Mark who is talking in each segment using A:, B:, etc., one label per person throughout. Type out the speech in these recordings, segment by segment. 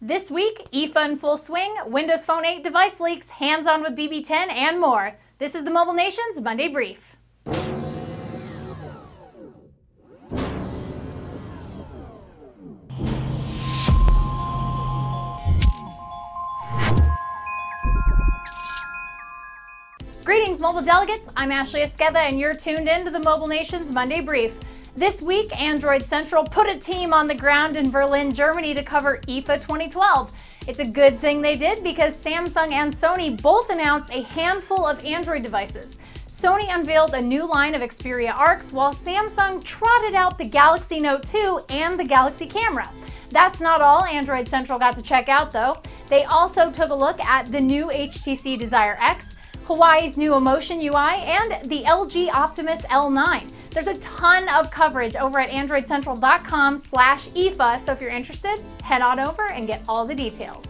A: This week, IFA in full swing, Windows Phone 8 device leaks, hands-on with BB10, and more. This is the Mobile Nation's Monday Brief. Greetings, mobile delegates. I'm Ashley Esqueda, and you're tuned in to the Mobile Nation's Monday Brief. This week, Android Central put a team on the ground in Berlin, Germany to cover IFA 2012. It's a good thing they did because Samsung and Sony both announced a handful of Android devices. Sony unveiled a new line of Xperia Arcs, while Samsung trotted out the Galaxy Note 2 and the Galaxy Camera. That's not all Android Central got to check out, though. They also took a look at the new HTC Desire X, Huawei's new Emotion UI, and the LG Optimus L9. There's a ton of coverage over at androidcentral.com/IFA, so if you're interested, head on over and get all the details.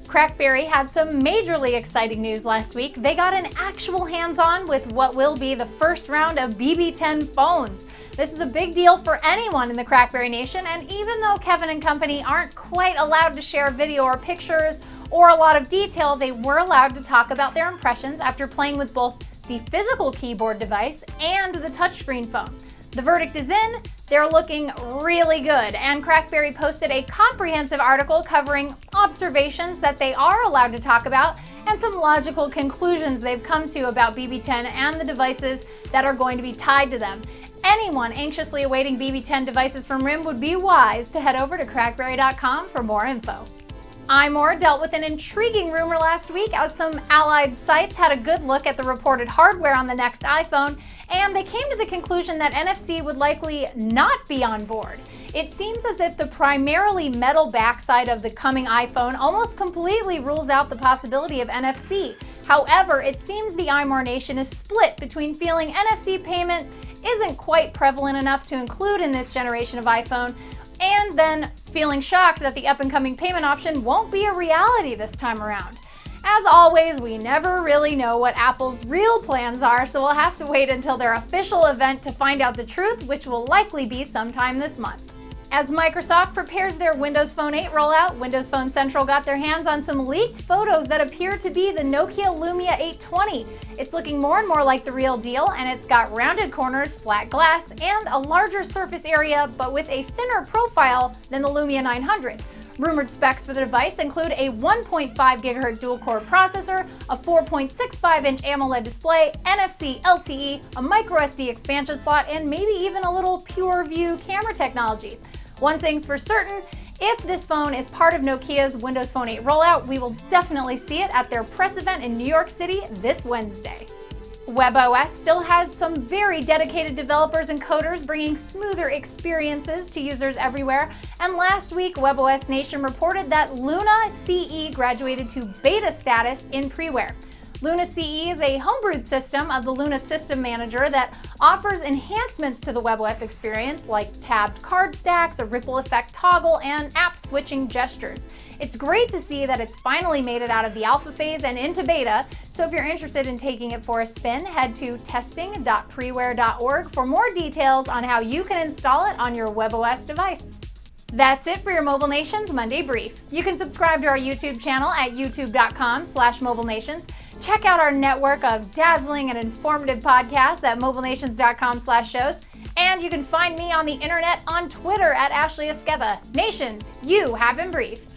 A: CrackBerry had some majorly exciting news last week. They got an actual hands-on with what will be the first round of BB10 phones. This is a big deal for anyone in the CrackBerry Nation, and even though Kevin and company aren't quite allowed to share video or pictures or a lot of detail, they were allowed to talk about their impressions after playing with both the physical keyboard device and the touchscreen phone. The verdict is in. They're looking really good, and CrackBerry posted a comprehensive article covering observations that they are allowed to talk about and some logical conclusions they've come to about BB10 and the devices that are going to be tied to them. Anyone anxiously awaiting BB10 devices from RIM would be wise to head over to crackberry.com for more info. iMore dealt with an intriguing rumor last week as some allied sites had a good look at the reported hardware on the next iPhone, and they came to the conclusion that NFC would likely not be on board. It seems as if the primarily metal backside of the coming iPhone almost completely rules out the possibility of NFC. However, it seems the iMore Nation is split between feeling NFC payment isn't quite prevalent enough to include in this generation of iPhone, and then feeling shocked that the up-and-coming payment option won't be a reality this time around. As always, we never really know what Apple's real plans are, so we'll have to wait until their official event to find out the truth, which will likely be sometime this month. As Microsoft prepares their Windows Phone 8 rollout, Windows Phone Central got their hands on some leaked photos that appear to be the Nokia Lumia 820. It's looking more and more like the real deal, and it's got rounded corners, flat glass, and a larger surface area, but with a thinner profile than the Lumia 900. Rumored specs for the device include a 1.5 GHz dual-core processor, a 4.65-inch AMOLED display, NFC LTE, a microSD expansion slot, and maybe even a little PureView camera technology. One thing's for certain, if this phone is part of Nokia's Windows Phone 8 rollout, we will definitely see it at their press event in New York City this Wednesday. WebOS still has some very dedicated developers and coders bringing smoother experiences to users everywhere, and last week WebOSNation reported that Luna Siiii graduated to beta status in freeware. Luna Siiii is a homebrewed system of the Luna System Manager that offers enhancements to the WebOS experience like tabbed card stacks, a ripple effect toggle, and app switching gestures. It's great to see that it's finally made it out of the alpha phase and into beta, so if you're interested in taking it for a spin, head to testing.freeware.org for more details on how you can install it on your WebOS device. That's it for your Mobile Nations Monday Brief. You can subscribe to our YouTube channel at youtube.com/mobilenations. Check out our network of dazzling and informative podcasts at mobilenations.com/shows. And you can find me on the internet on Twitter at Ashley Esqueda. Nations, you have been briefed.